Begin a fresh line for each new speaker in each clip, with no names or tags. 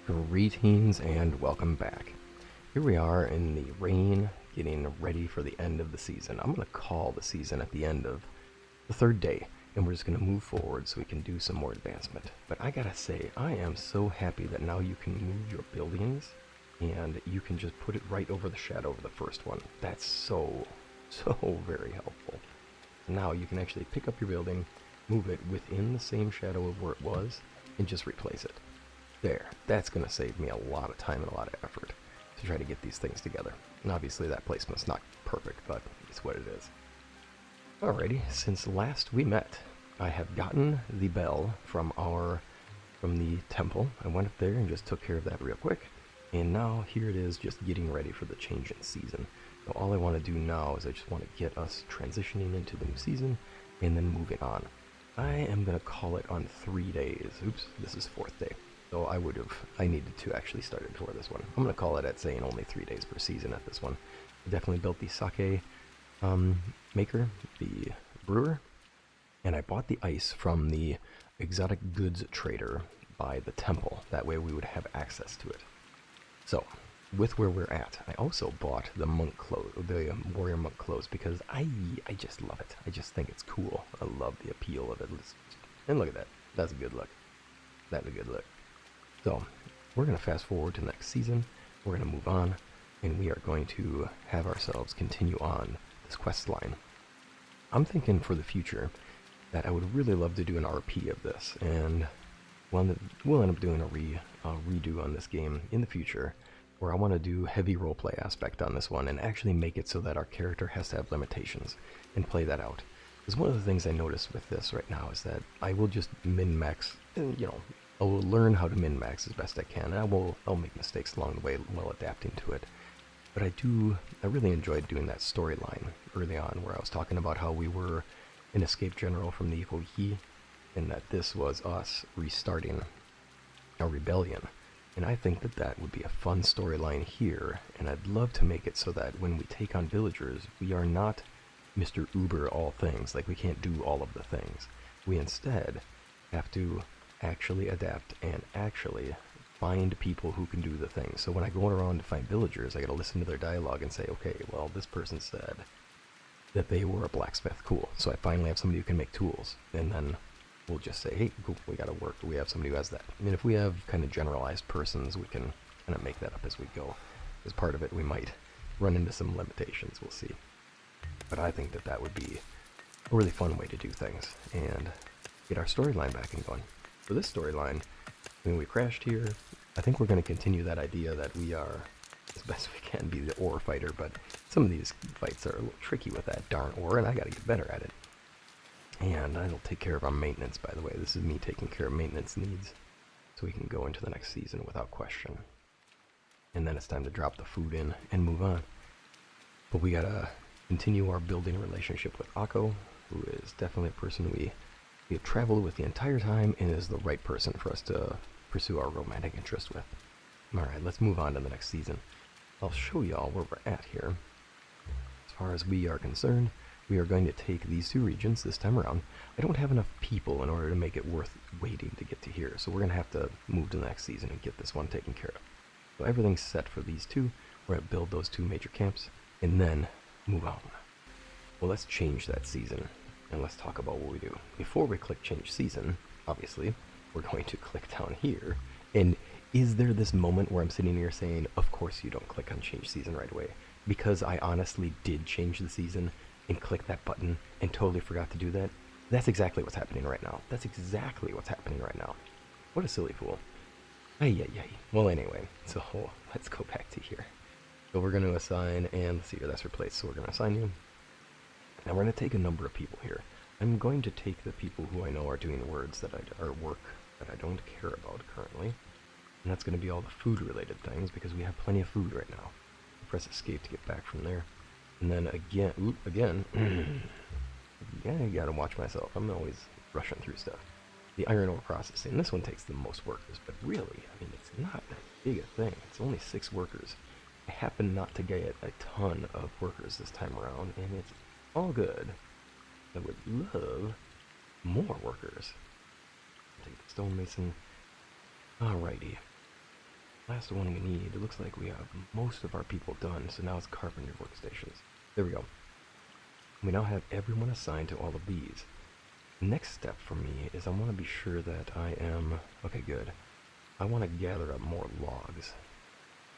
Greetings and welcome back. Here we are in the rain, getting ready for the end of the season. I'm going to call the season at the end of the third day, and we're just going to move forward so we can do some more advancement. But I gotta say, I am so happy that now you can move your buildings, and you can just put it right over the shadow of the first one. That's so very helpful. Now you can actually pick up your building, move it within the same shadow of where it was, and just replace it. There, that's going to save me a lot of time and a lot of effort to try to get these things together. And obviously that placement's not perfect, but it's what it is. Alrighty, since last we met, I have gotten the bell from the temple. I went up there and just took care of that real quick. And now here it is, just getting ready for the change in season. So all I want to do now is I just want to get us transitioning into the new season and then moving on. I am going to call it on 3 days. Oops, this is 4th day. So I needed to actually start it for this one. I'm going to call it at saying only 3 days per season at this one. I definitely built the sake maker, the brewer, and I bought the ice from the exotic goods trader by the temple. That way we would have access to it. So, with where we're at, I also bought the monk clothes, the warrior monk clothes, because I just love it. I just think it's cool. I love the appeal of it. And look at that. That's a good look. That's a good look. So, we're going to fast forward to the next season, we're going to move on, and we are going to have ourselves continue on this quest line. I'm thinking for the future that I would really love to do an RP of this, and we'll end up doing a redo on this game in the future, where I want to do heavy roleplay aspect on this one, and actually make it so that our character has to have limitations, and play that out. Because one of the things I notice with this right now is that I will just min-max, I will learn how to min-max as best I can, and I'll make mistakes along the way while adapting to it. But I really enjoyed doing that storyline early on, where I was talking about how we were an escaped general from the Ikohi, and that this was us restarting our rebellion. And I think that that would be a fun storyline here, and I'd love to make it so that when we take on villagers, we are not Mr. Uber all things, like we can't do all of the things. We instead have to actually adapt and actually find people who can do the things. So when I go around to find villagers, I gotta listen to their dialogue and say, okay, well, this person said that they were a blacksmith. Cool. So I finally have somebody who can make tools. And then we'll just say, hey, cool, we gotta work. We have somebody who has that. I mean, if we have kind of generalized persons, we can kind of make that up as we go. As part of it, we might run into some limitations. We'll see. But I think that that would be a really fun way to do things and get our storyline back and going. For this storyline, when we crashed here, I think we're going to continue that idea that we are, as best we can, be the ore fighter, but some of these fights are a little tricky with that darn ore, and I got to get better at it. And I'll take care of our maintenance, by the way. This is me taking care of maintenance needs, so we can go into the next season without question. And then it's time to drop the food in and move on. But we got to continue our building relationship with Akko, who is definitely a person we have traveled with the entire time and is the right person for us to pursue our romantic interest with. Alright, let's move on to the next season. I'll show y'all where we're at here. As far as we are concerned, we are going to take these 2 regions this time around. I don't have enough people in order to make it worth waiting to get to here, so we're going to have to move to the next season and get this one taken care of. So everything's set for these 2. We're going to build those 2 major camps, and then move on. Well, let's change that season. And let's talk about what we do. Before we click change season, obviously, we're going to click down here. And is there this moment where I'm sitting here saying, of course you don't click on change season right away? Because I honestly did change the season and click that button and totally forgot to do that? That's exactly what's happening right now. That's exactly what's happening right now. What a silly fool. Ay. Well, anyway, so let's go back to here. So we're going to assign, and let's see here, that's replaced. So we're going to assign you. Now we're going to take a number of people here. I'm going to take the people who I know are doing work that I don't care about currently. And that's going to be all the food related things, because we have plenty of food right now. Press escape to get back from there. And then again, yeah, I gotta watch myself. I'm always rushing through stuff. The iron ore processing. This one takes the most workers, but really, I mean, it's not that big a thing. It's only 6 workers. I happen not to get a ton of workers this time around, and it's all good. I would love more workers. Take the stonemason. Alrighty. last one we need. It looks like we have most of our people done, so now it's carpenter workstations. There we go. We now have everyone assigned to all of these. Next step for me is I want to be sure that I am... Okay, good. I want to gather up more logs.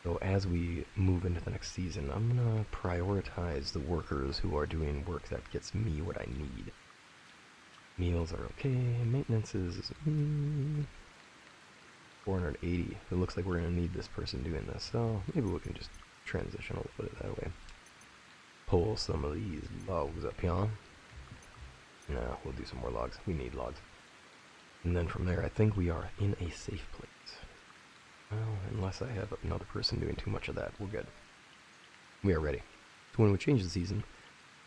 So as we move into the next season, I'm going to prioritize the workers who are doing work that gets me what I need. Meals are okay. Maintenance is... 480. It looks like we're going to need this person doing this, so maybe we can just transition a little bit that way. Pull some of these logs up here. No, we'll do some more logs. We need logs. And then from there, I think we are in a safe place. Well, unless I have another person doing too much of that, we're good. We are ready. So when we change the season,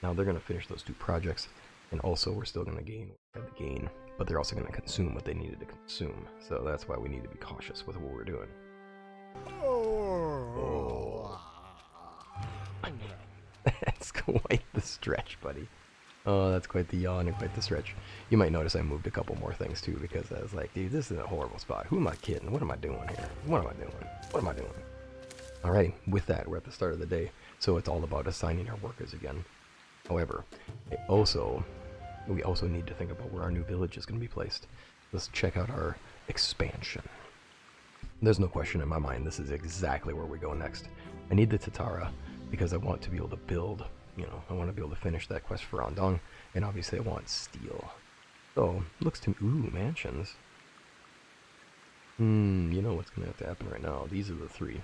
now they're going to finish those 2 projects, and also we're still going to gain what we had to gain, but they're also going to consume what they needed to consume. So that's why we need to be cautious with what we're doing. Oh. That's quite the stretch, buddy. Oh, that's quite the yawn and quite the stretch. You might notice I moved a couple more things too, because I was like, dude, this is a horrible spot. Who am I kidding? What am I doing here? What am I doing? What am I doing? Alright, with that, we're at the start of the day, so it's all about assigning our workers again. However, we also need to think about where our new village is going to be placed. Let's check out our expansion. There's no question in my mind, this is exactly where we go next. I need the Tatara because I want to be able to build, I want to be able to finish that quest for Andong, and obviously I want steel. So, looks to me, ooh, mansions. You know what's going to have to happen right now. These are the 3.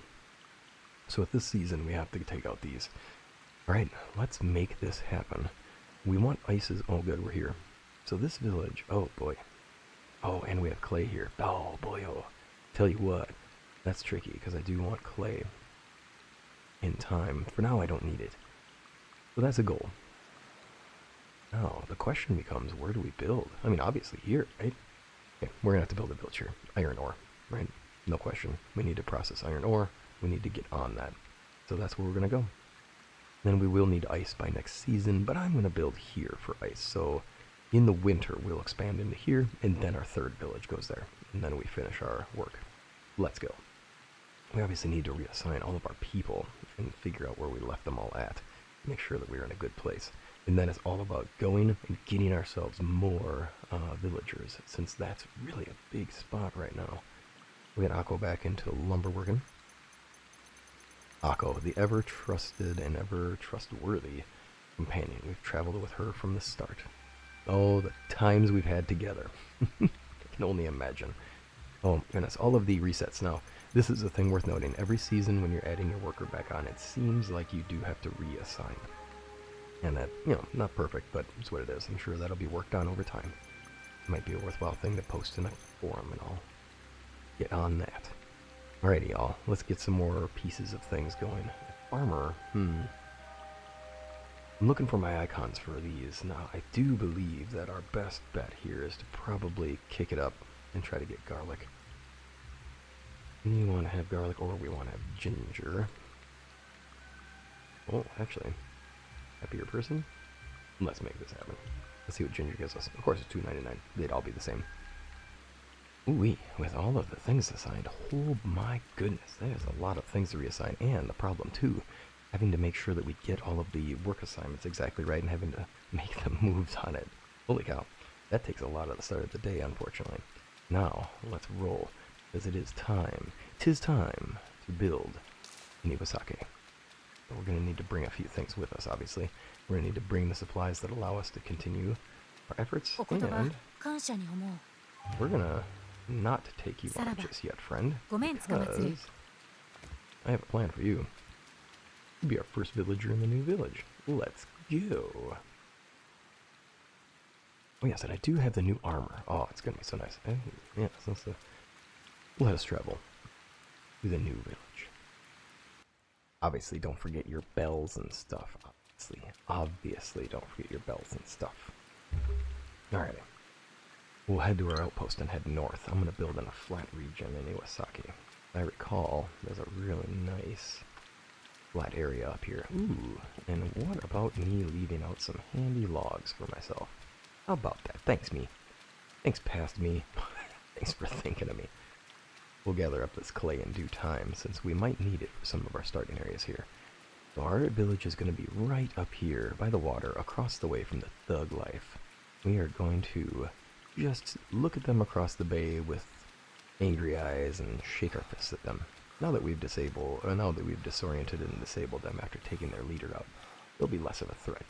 So with this season, we have to take out these. Alright, let's make this happen. We want ices. Oh, good, we're here. So this village, oh boy. Oh, and we have clay here. Oh boy, oh. Tell you what, that's tricky because I do want clay in time. For now, I don't need it. So that's a goal. Now, the question becomes, where do we build? I mean, obviously here, right? Okay, we're going to have to build a village here. Iron ore, right? No question. We need to process iron ore. We need to get on that. So that's where we're going to go. Then we will need ice by next season, but I'm going to build here for ice. So in the winter, we'll expand into here, and then our 3rd village goes there. And then we finish our work. Let's go. We obviously need to reassign all of our people and figure out where we left them all at. Make sure that we're in a good place. And then it's all about going and getting ourselves more villagers, since that's really a big spot right now. We get Akko back into lumber working. Akko, the ever-trusted and ever-trustworthy companion. We've traveled with her from the start. Oh, the times we've had together. I can only imagine. Oh, goodness, all of the resets. Now, this is a thing worth noting. Every season when you're adding your worker back on, it seems like you do have to reassign. And that, not perfect, but it's what it is. I'm sure that'll be worked on over time. It might be a worthwhile thing to post in a forum, and I'll get on that. Alrighty, y'all. Let's get some more pieces of things going. Farmer, I'm looking for my icons for these. Now, I do believe that our best bet here is to probably kick it up and try to get garlic. We want to have garlic, or we want to have ginger. Oh, actually, happier person? Let's make this happen. Let's see what ginger gives us. Of course, it's $2.99. They'd all be the same. Ooh-wee, with all of the things assigned, oh my goodness, there's a lot of things to reassign, and the problem too, having to make sure that we get all of the work assignments exactly right and having to make the moves on it. Holy cow, that takes a lot of the start of the day, unfortunately. Now, let's roll, because it is time. 'Tis time to build in Iwasaki. But we're going to need to bring a few things with us, obviously. We're going to need to bring the supplies that allow us to continue our efforts, and we're going to not take you on just yet, friend, because I have a plan for you. You'll be our first villager in the new village. Let's go. Oh yes, and I do have the new armor. Oh, it's going to be so nice. Yeah, so let us travel to the new village. Obviously, don't forget your bells and stuff. Obviously, don't forget your bells and stuff. Alrighty. We'll head to our outpost and head north. I'm going to build in a flat region in Iwasaki. I recall there's a really nice flat area up here. Ooh, and what about me leaving out some handy logs for myself? How about that? Thanks, me. Thanks, past me. Thanks for thinking of me. we'll gather up this clay in due time, since we might need it for some of our starting areas here. So our village is going to be right up here by the water, across the way from the thug life. We are going to just look at them across the bay with angry eyes and shake our fists at them. Now that we've disoriented and disabled them after taking their leader out, they'll be less of a threat.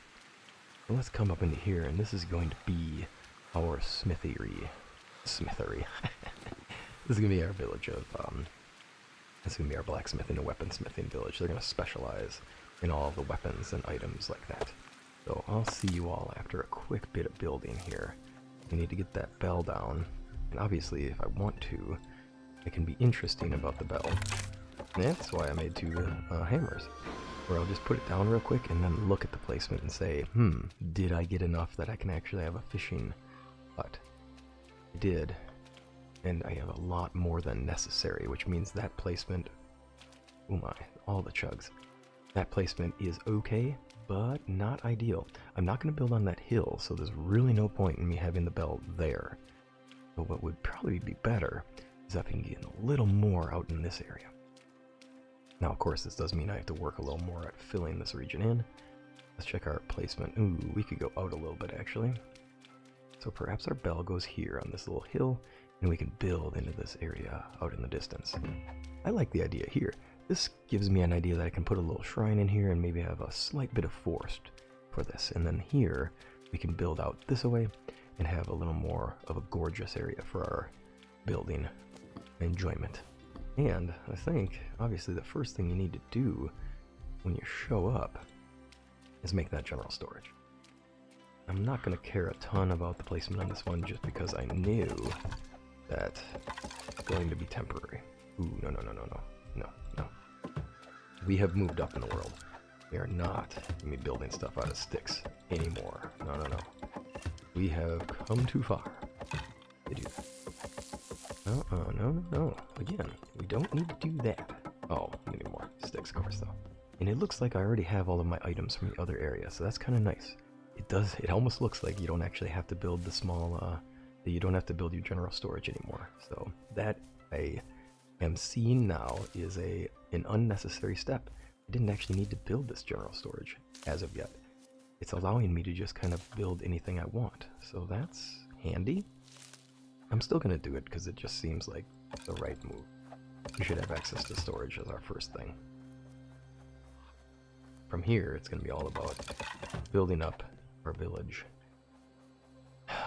So let's come up into here, and this is going to be our smithery. This is going to be our village of, this is going to be our blacksmithing and weaponsmithing village. They're going to specialize in all of the weapons and items like that. So I'll see you all after a quick bit of building here. We need to get that bell down, and obviously if I want to, it can be interesting about the bell. And that's why I made two hammers, where I'll just put it down real quick and then look at the placement and say, did I get enough that I can actually have a fishing hut? I did, and I have a lot more than necessary, which means that placement, oh my, all the chugs. That placement is okay, but not ideal. I'm not going to build on that hill, so there's really no point in me having the bell there. But what would probably be better is if I can get a little more out in this area. Now, of course, this does mean I have to work a little more at filling this region in. Let's check our placement. Ooh, we could go out a little bit, actually. So perhaps our bell goes here on this little hill, and we can build into this area out in the distance. I like the idea here. This gives me an idea that I can put a little shrine in here and maybe have a slight bit of forest for this. And then here, we can build out this way and have a little more of a gorgeous area for our building enjoyment. And I think, obviously, the first thing you need to do when you show up is make that general storage. I'm not going to care a ton about the placement on this one just because I knew that it's going to be temporary. Ooh, no. We have moved up in the world. We are not going to be building stuff out of sticks anymore. No. We have come too far to do that. No. Again, we don't need to do that. Oh, we need more sticks, of course, though. And it looks like I already have all of my items from the other area, so that's kind of nice. It almost looks like you don't actually have to build the small, you don't have to build your general storage anymore. So that I am seeing now is an unnecessary step. I didn't actually need to build this general storage as of yet. It's allowing me to just kind of build anything I want. So that's handy. I'm still going to do it because it just seems like the right move. We should have access to storage as our first thing. From here, it's going to be all about building up our village.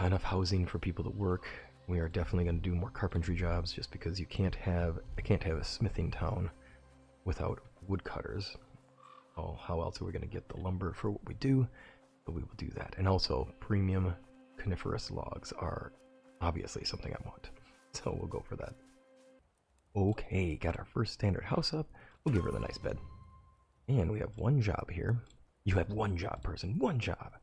Enough housing for people to work. We are definitely going to do more carpentry jobs just because I can't have a smithing town without woodcutters. Oh, how else are we going to get the lumber for what we do? But we will do that. And also, premium coniferous logs are obviously something I want. So we'll go for that. Okay, got our first standard house up. We'll give her the nice bed. And we have one job here. You have one job, person. One job.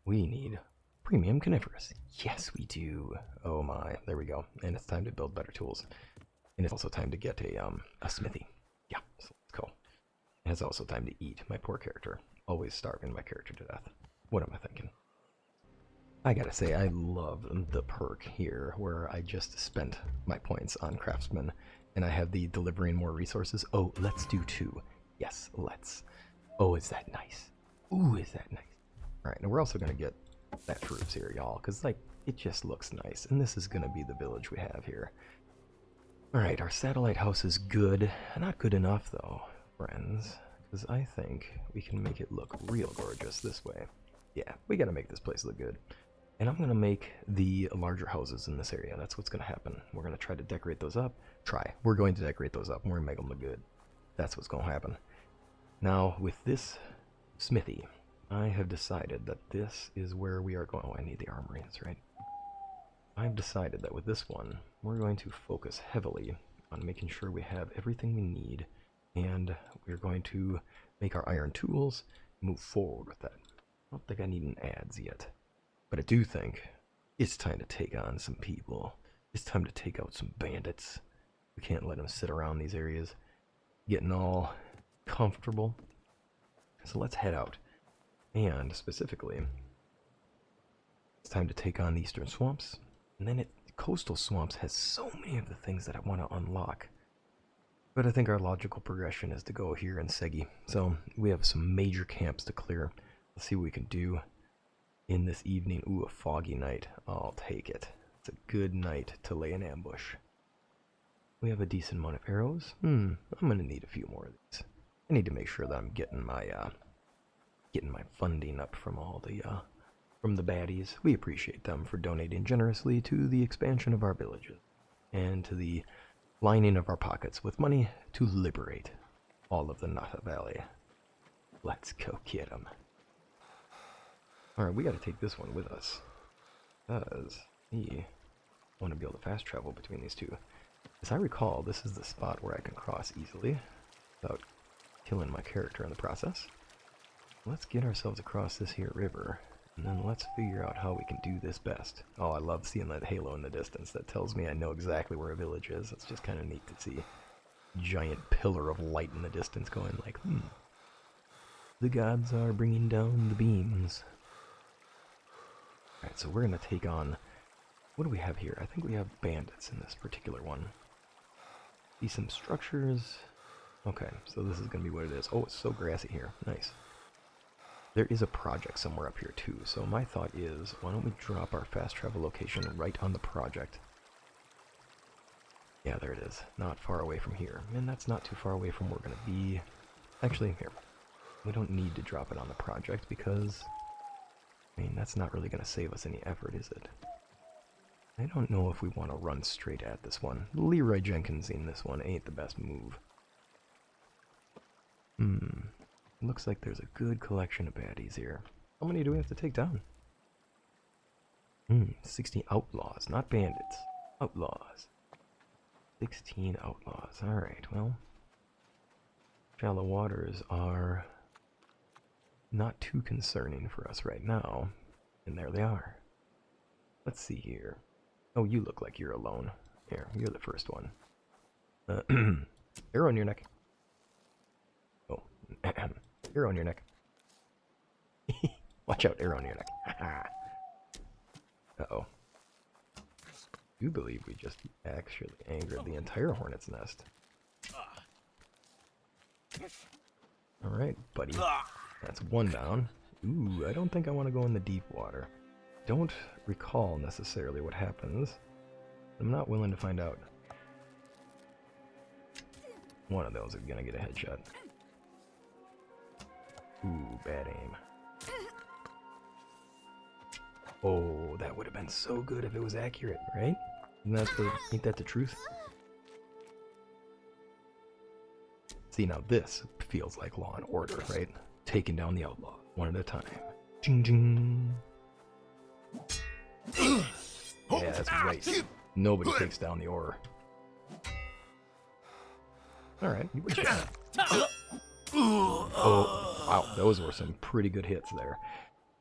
We need premium coniferous. Yes, we do. Oh my, there we go. And it's time to build better tools. And it's also time to get a smithy. Yeah, so let's go. And it's also time to eat. My poor character. Always starving my character to death. What am I thinking? I gotta say, I love the perk here, where I just spent my points on craftsman, and I have the delivering more resources. Oh, let's do 2. Yes, let's. Oh, is that nice? Ooh, is that nice? Alright, now we're also gonna get that troops here, y'all, because, like, it just looks nice, and this is gonna be the village we have here. Alright, our satellite house is good. Not good enough, though, friends, because I think we can make it look real gorgeous this way. Yeah, we gotta make this place look good. And I'm gonna make the larger houses in this area. That's what's gonna happen. We're gonna try to decorate those up. We're going to decorate those up. We're gonna make them look good. That's what's gonna happen. Now, with this smithy, I have decided that this is where we are going. Oh, I need the armory, that's right. I've decided that with this one, we're going to focus heavily on making sure we have everything we need, and we're going to make our iron tools, move forward with that. I don't think I need an ads yet, but I do think it's time to take on some people. It's time to take out some bandits. We can't let them sit around these areas getting all comfortable. So let's head out. And specifically, it's time to take on the eastern swamps. And then it Coastal Swamps has so many of the things that I want to unlock. But I think our logical progression is to go here in Segi. So we have some major camps to clear. Let's see what we can do in this evening. Ooh, a foggy night. I'll take it. It's a good night to lay an ambush. We have a decent amount of arrows. I'm gonna need a few more of these. I need to make sure that I'm getting my funding up from all the from the baddies. We appreciate them for donating generously to the expansion of our villages and to the lining of our pockets with money to liberate all of the Nata Valley. Let's go get them. Alright, we gotta take this one with us, because we want to be able to fast travel between these two. As I recall, this is the spot where I can cross easily without killing my character in the process. Let's get ourselves across this here river, and then let's figure out how we can do this best. Oh, I love seeing that halo in the distance. That tells me I know exactly where a village is. It's just kind of neat to see a giant pillar of light in the distance going like, the gods are bringing down the beams. Alright, so we're going to take on... What do we have here? I think we have bandits in this particular one. See some structures. Okay, so this is going to be what it is. Oh, it's so grassy here. Nice. There is a project somewhere up here too, so my thought is, why don't we drop our fast travel location right on the project? Yeah, there it is. Not far away from here. And that's not too far away from where we're going to be. Actually, here. We don't need to drop it on the project because, I mean, that's not really going to save us any effort, is it? I don't know if we want to run straight at this one. Leroy Jenkinsing this one ain't the best move. Looks like there's a good collection of baddies here. How many do we have to take down? 16 outlaws, not bandits. Outlaws. 16 outlaws. Alright, well. Shallow waters are not too concerning for us right now. And there they are. Let's see here. Oh, you look like you're alone. Here, you're the first one. Arrow in your neck. Oh, arrow in your neck. Watch out, arrow in your neck. Uh-oh. I do believe we just actually angered the entire hornet's nest. Alright, buddy. That's one down. Ooh, I don't think I want to go in the deep water. Don't recall necessarily what happens. I'm not willing to find out. One of those is gonna get a headshot. Ooh, bad aim. Oh, that would have been so good if it was accurate, right? Ain't that the truth? See, now this feels like Law and Order, right? Taking down the outlaw, one at a time. Ching ching. Yeah, that's right. Nobody takes down the Oar. Alright, you would check. Oh, wow, those were some pretty good hits there.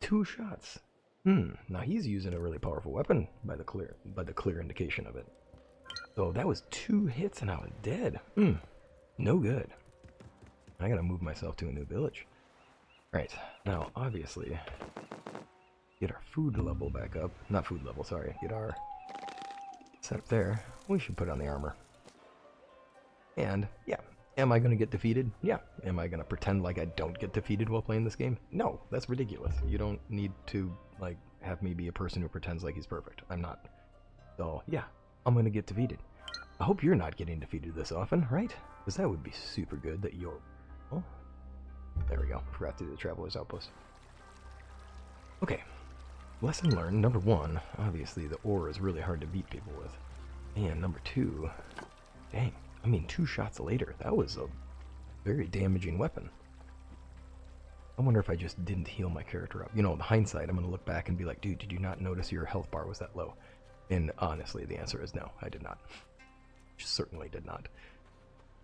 2 shots. Now he's using a really powerful weapon by the clear indication of it. So that was 2 hits and I was dead. No good. I gotta move myself to a new village. Right, now obviously get our food level back up. Not food level, sorry. Get our setup there. We should put on the armor. And, yeah. Am I going to get defeated? Yeah. Am I going to pretend like I don't get defeated while playing this game? No, that's ridiculous. You don't need to, like, have me be a person who pretends like he's perfect. I'm not. So, yeah. I'm going to get defeated. I hope you're not getting defeated this often, right? Because that would be super good that you're... Oh. There we go. Forgot to do the Traveler's Outpost. Okay. Lesson learned, number 1, obviously the ore is really hard to beat people with. And number 2, dang, I mean 2 shots later, that was a very damaging weapon. I wonder if I just didn't heal my character up. You know, in hindsight, I'm going to look back and be like, dude, did you not notice your health bar was that low? And honestly, the answer is no, I did not. Certainly did not.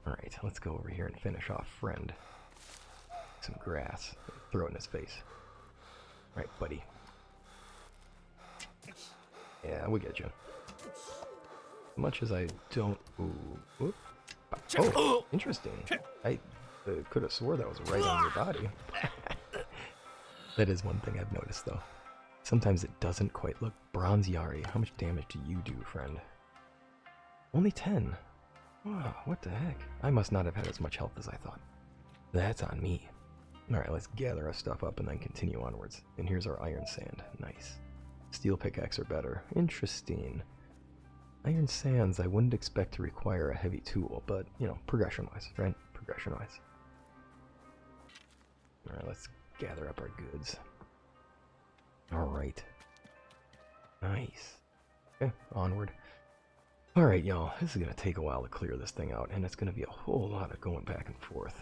Alright, let's go over here and finish off friend. Some grass, throw it in his face. Alright, buddy. Yeah, we get you. Much as I don't... Ooh. Oh, interesting. I could have swore that was right on your body. That is one thing I've noticed, though. Sometimes it doesn't quite look. Bronze Yari, how much damage do you do, friend? Only 10. Wow, what the heck? I must not have had as much health as I thought. That's on me. Alright, let's gather our stuff up and then continue onwards. And here's our iron sand. Nice. Steel pickaxe are better. Interesting. Iron sands I wouldn't expect to require a heavy tool, but, you know, progression-wise, right? Progression-wise. Alright, let's gather up our goods. Alright. Nice. Okay, onward. Alright, y'all, this is going to take a while to clear this thing out, and it's going to be a whole lot of going back and forth.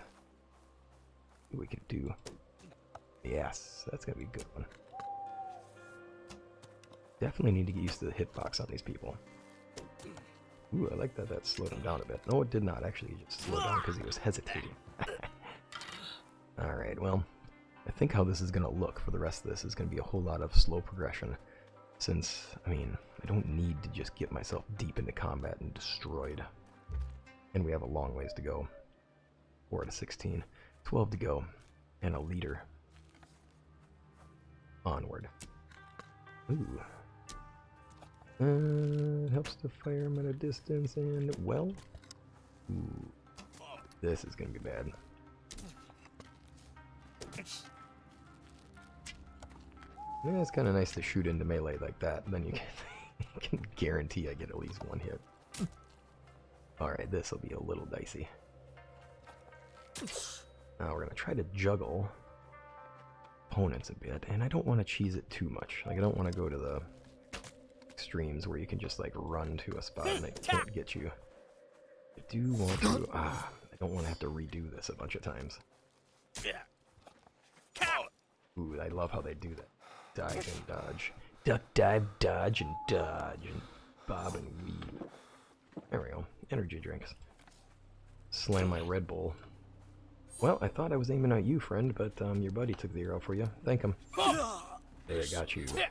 What we could do. Yes, that's going to be a good one. Definitely need to get used to the hitbox on these people. Ooh, I like that that slowed him down a bit. No, it did not. Actually, he just slowed down because he was hesitating. Alright, well, I think how this is going to look for the rest of this is going to be a whole lot of slow progression. Since, I mean, I don't need to just get myself deep into combat and destroyed. And we have a long ways to go. 4 to 16. 12 to go. And a leader. Onward. Ooh. Helps to fire him at a distance and, well. Ooh. This is going to be bad. Yeah, it's kind of nice to shoot into melee like that, and then you can guarantee I get at least one hit. Alright, this will be a little dicey. Now we're going to try to juggle opponents a bit, and I don't want to cheese it too much. Like, I don't want to go to the extremes where you can just, like, run to a spot and they can't get you. I do want to... I don't want to have to redo this a bunch of times. Ooh, I love how they do that. Dive and dodge. Duck, dive, dodge, and dodge. And bob and weave. There we go. Energy drinks. Slam my Red Bull. Well, I thought I was aiming at you, friend, but your buddy took the arrow for you. Thank him. There, I got you. Let's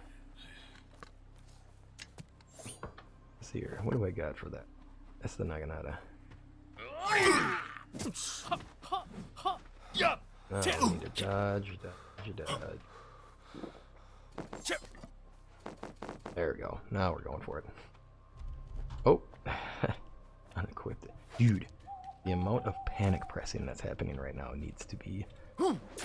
see here. What do I got for that? That's the Naginata. I need to dodge, dodge, dodge. There we go. Now we're going for it. Oh, unequipped. Dude, the amount of panic pressing that's happening right now needs to be... Oops,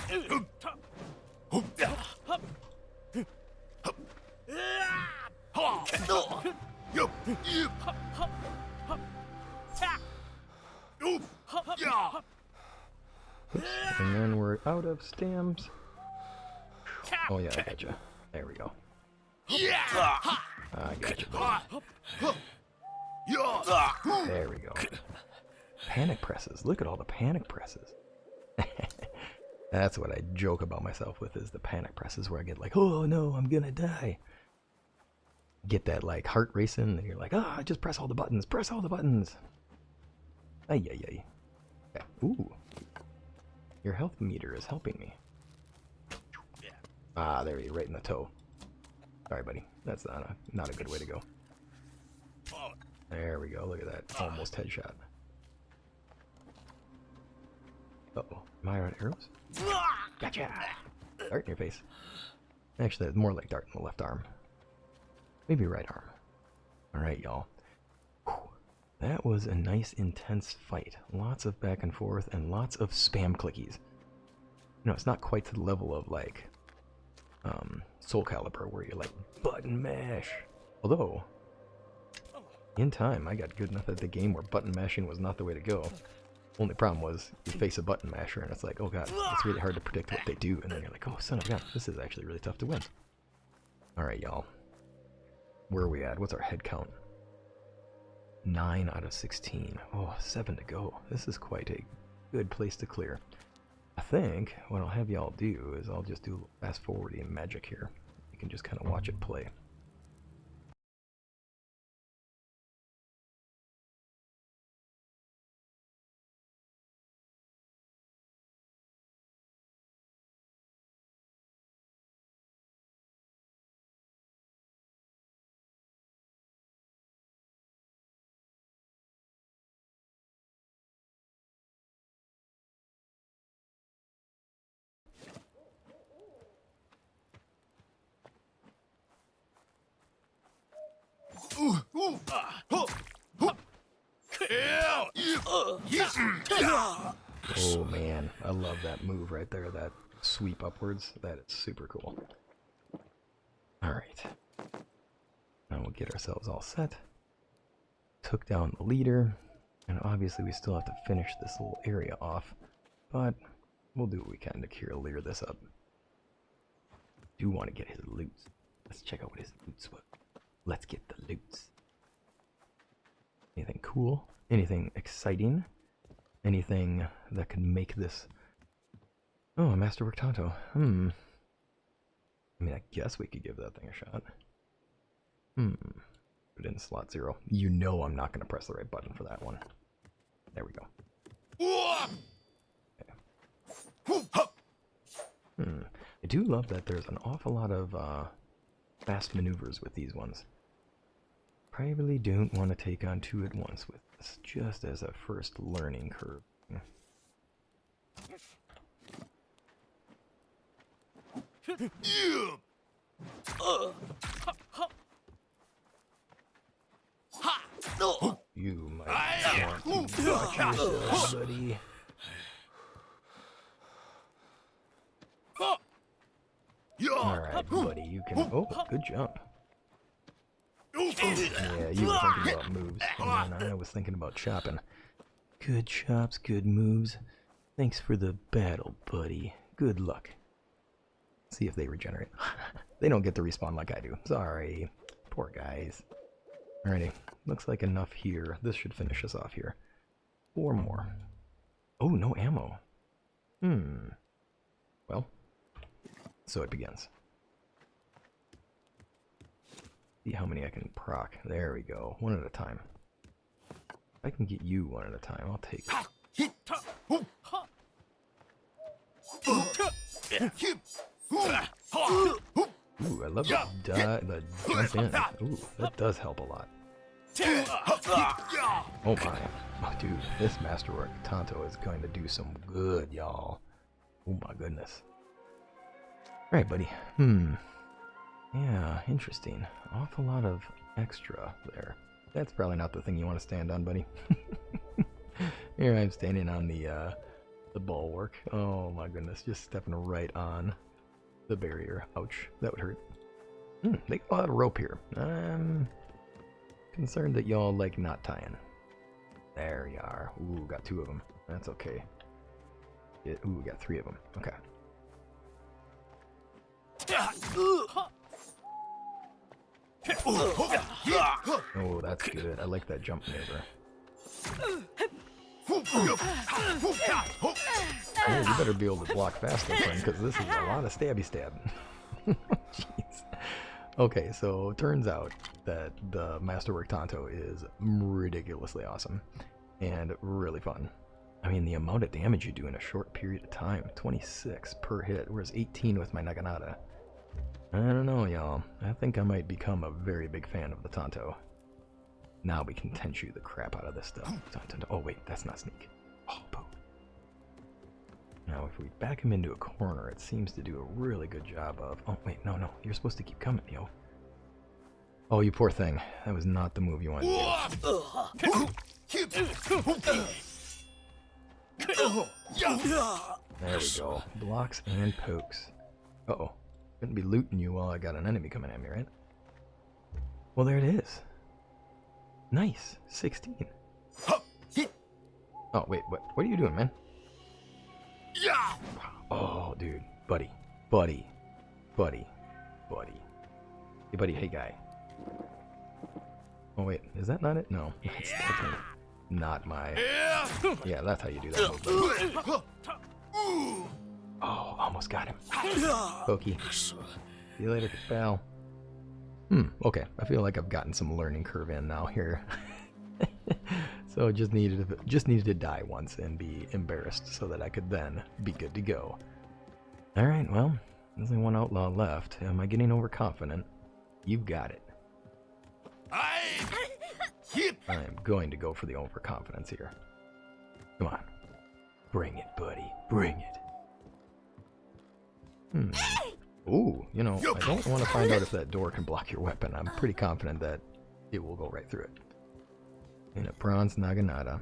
and then we're out of stamps. Oh yeah, I gotcha. There we go. I gotcha, buddy. There we go. Panic presses. Look at all the panic presses. That's what I joke about myself with, is the panic presses where I get like, oh no, I'm gonna die. Get that like heart racing and you're like, ah, just press all the buttons, press all the buttons. Ay, ay, ay. Okay. Ooh. Your health meter is helping me. Ah, there you, right in the toe. Sorry, buddy. That's not a good way to go. There we go. Look at that. Almost headshot. Uh-oh. Am I out of arrows? Gotcha! Dart in your face. Actually, it's more like dart in the left arm. Maybe right arm. Alright, y'all. That was a nice, intense fight. Lots of back and forth and lots of spam clickies. You know, it's not quite to the level of, like, Soul Calibur, where you're like, button mash. Although, in time, I got good enough at the game where button mashing was not the way to go. Only problem was, you face a button masher and it's like, oh god, it's really hard to predict what they do, and then you're like, oh son of a gun, this is actually really tough to win. Alright, y'all. Where are we at? What's our head count? 9 out of 16. Oh, 7 to go. This is quite a good place to clear. I think what I'll have y'all do is I'll just do fast forwarding magic here. You can just kind of watch it play. Oh man, I love that move right there, that sweep upwards. That is super cool. Alright. Now we'll get ourselves all set. Took down the leader, and obviously we still have to finish this little area off, but we'll do what we can to clear this up. Do want to get his loot. Let's check out what his loot's was. Let's get the loots. Anything cool? Anything exciting? Anything that can make this... Oh, a masterwork Tanto. I mean, I guess we could give that thing a shot. Put it in slot 0. You know I'm not going to press the right button for that one. There we go. Okay. I do love that there's an awful lot of fast maneuvers with these ones. Probably don't want to take on 2 at once with this, just as a first learning curve. You might want to watch yourself, buddy. Alright, buddy, you can... Oh, good jump. Yeah, you were thinking about moves, and I was thinking about chopping. Good chops, good moves. Thanks for the battle, buddy. Good luck. See if they regenerate. They don't get to respawn like I do. Sorry. Poor guys. Alrighty. Looks like enough here. This should finish us off here. 4 more. Oh, no ammo. Well, so it begins. See how many I can proc. There we go. 1 at a time. If I can get you 1 at a time, I'll take it. Ooh, I love the jump in. Ooh, that does help a lot. Oh my. Oh, dude, this masterwork Tanto is going to do some good, y'all. Oh my goodness. Alright, buddy. Yeah, interesting. Awful lot of extra there. That's probably not the thing you want to stand on, buddy. Here I'm standing on the bulwark. Oh my goodness, just stepping right on the barrier. Ouch, that would hurt. They got a lot of rope here. I'm concerned that y'all like not tying. There you are. Ooh, got 2 of them. That's okay. Ooh, we got 3 of them. Okay. Oh, that's good. I like that jump maneuver. Oh, you better be able to block faster, friend, because this is a lot of stabby stab. Jeez. Okay, so it turns out that the Masterwork Tanto is ridiculously awesome and really fun. I mean, the amount of damage you do in a short period of time, 26 per hit, whereas 18 with my Naginata. I don't know, y'all. I think I might become a very big fan of the Tanto. Now we can Tenchu the crap out of this stuff. Oh wait, that's not sneak. Oh, boo. Now if we back him into a corner, it seems to do a really good job of... Oh wait, no, you're supposed to keep coming, yo. Oh, you poor thing. That was not the move you wanted to do. There we go. Blocks and pokes. Uh-oh. Couldn't be looting you while I got an enemy coming at me, right? Well, there it is. Nice. 16. Oh, wait. What are you doing, man? Oh, dude. Buddy. Hey, buddy. Hey, guy. Oh, wait. Is that not it? No. That's definitely not my... Yeah, that's how you do that move. Oh, almost got him. Pokey. See you later, pal. Okay. I feel like I've gotten some learning curve in now here. So just needed to die once and be embarrassed so that I could then be good to go. Alright, well, there's only 1 outlaw left. Am I getting overconfident? You've got it. I am going to go for the overconfidence here. Come on. Bring it, buddy. Bring it. Ooh, you know, I don't want to find out if that door can block your weapon. I'm pretty confident that it will go right through it. And a bronze Naginata.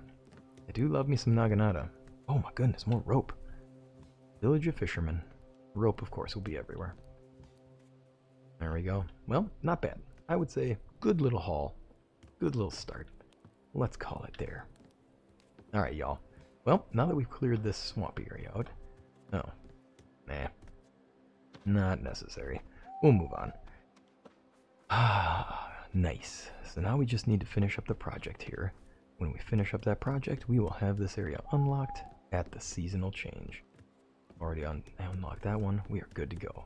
I do love me some Naginata. Oh my goodness, more rope. Village of Fishermen. Rope, of course, will be everywhere. There we go. Well, not bad. I would say good little haul. Good little start. Let's call it there. Alright, y'all. Well, now that we've cleared this swampy area out... Oh. Nah. Not necessary. We'll move on. Ah, nice. So now we just need to finish up the project here. When we finish up that project, we will have this area unlocked at the seasonal change. Already unlocked that one. We are good to go.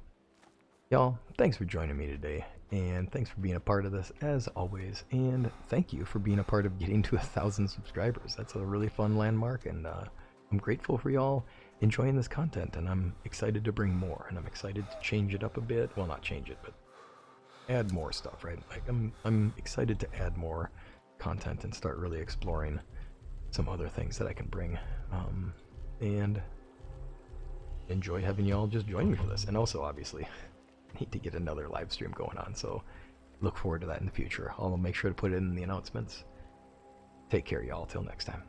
Y'all, thanks for joining me today, and thanks for being a part of this as always, and thank you for being a part of getting to 1,000 subscribers. That's a really fun landmark, and I'm grateful for y'all enjoying this content, and I'm excited to bring more, and I'm excited to change it up a bit. Well, not change it, but add more stuff, right? Like I'm excited to add more content and start really exploring some other things that I can bring, and enjoy having y'all just join me for this. And also, obviously, need to get another live stream going on, so look forward to that in the future. I'll make sure to put it in the announcements. Take care, y'all. Till next time.